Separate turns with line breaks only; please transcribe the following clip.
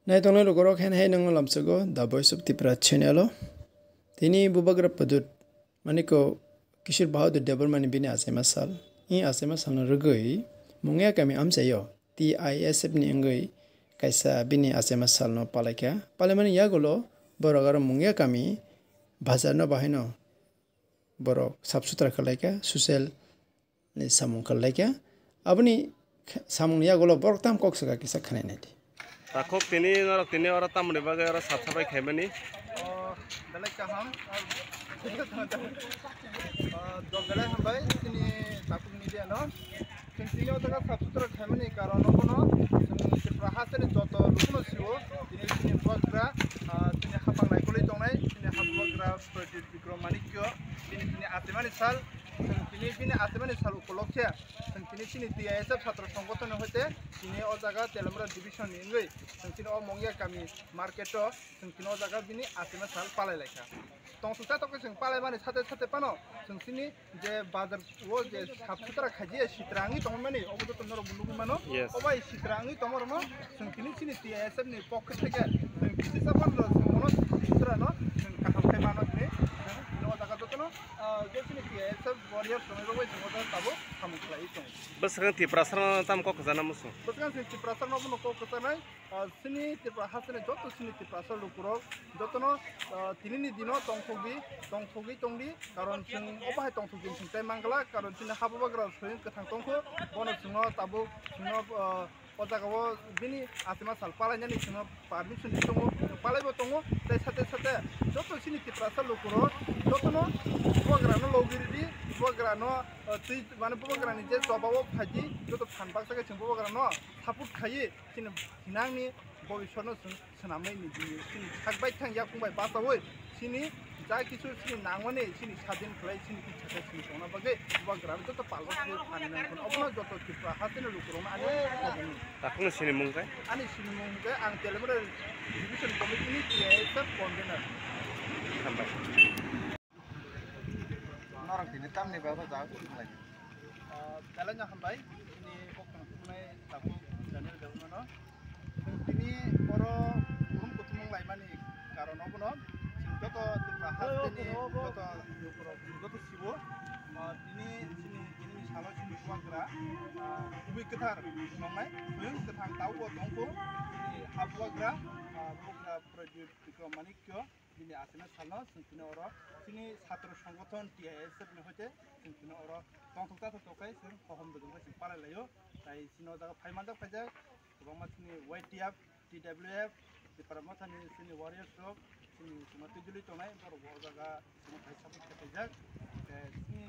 Nai tonglai logorok hen hai nang lamsago the voice of Tripura channel tini bubagra padut maniko kishir bahadur debar mani bini asema sal I asema sal no rugoi mungya kami amsayo TISF ni ngoi kaisa bini asema sal no palaka palemani yagulo borogaro mungya kami bazar no bahino borok sabsutra kalaika social ni samung kalaika abni samung yagulo borok tam koksaka kisa khanai
Takok tini orang tamu ni bagai orang sabai kemani.
Dalek kaham, dalek hambai sini takut media no. Sini orang tak sabsutra kemani karena kono sini perahasa ni joto lukuno siwo. Sini bagra, sini hafang naik kulit jongai, sini hafang bagra project Bikram Manikyo. Sini atemani sal, sini atemani sal ukoloknya. Sini TISF satu songgotan hote, sini ojaga telemera division ini. Sini mongya kami market to, sini ojaga bini atemani sal palai leka. Tong suta to keseng palai mana sate pano, sini je bazar wo je sabsutra kaji sitrangi tong mana, obo to noro bundu mano, oba sitrangi tong mano, sini TISF ni pocket tega, sini saban lo mono sutra no, kaham kai mano ni, sini ojaga to no, je sini TISF warrior tong itu wes moda tabo kamu kelai tong.
Bas kan Tripura tam kok kesana musuh.
Bas kan Tripura no pun kok kesana, sini Tripura hasne joto sini Tripura lukuro, joto no tini ni dino tong thogi tongdi, karon sing opa hai tong thogi sing mangala, karon sini habu bagra sing ketang tongko, bono singo tabo singo ojaga bini asema sal palai nyani singo permission ditongo, palai bo tongo, tai sate joto sini Tripura lukuro, joto no bagra no logiri bagra no tui mana bagra ni je sobawo phaji joto phanbak sake sing bagra no saput khayi sini hinang ni bobishor no sanamai ni sini sakbai thang ya kungbai basawoi sini ja kisu sini nangwane sini sadin khlai sini kichaka sini sona bagai bagra joto palwa sini phanan kon obna joto Tripura hasene lukuro ma ane
Takung sini mungkai.
Ani sini mungkai ang telemera division committee ni TISF convener
Sampai.
Orang ini tam nih bapak jago lagi. Jalannya hambai ini pokoknya tunai tahu jalan jauh mana. Ini orang belum ketemu lagi mana karena apa no? Joto dibahas ini joto siwo. Ini salah sini suara. Ubi ketar, namai. Yang ketang tahu tongko. Ini habuagra, habuagra project Bikram Manikyo. Ini asena salah sini orang. Sini satu songgotan TISF ni hote, sini orang tongtok tokai sini paham betul sini palai layo. Tapi sini orang pai mantap saja. Orang macam ni YTF, TWF, di peramasan sini warriors club, sini cuma tujuh tonai, baru orang sini pai sabit kerja. Sini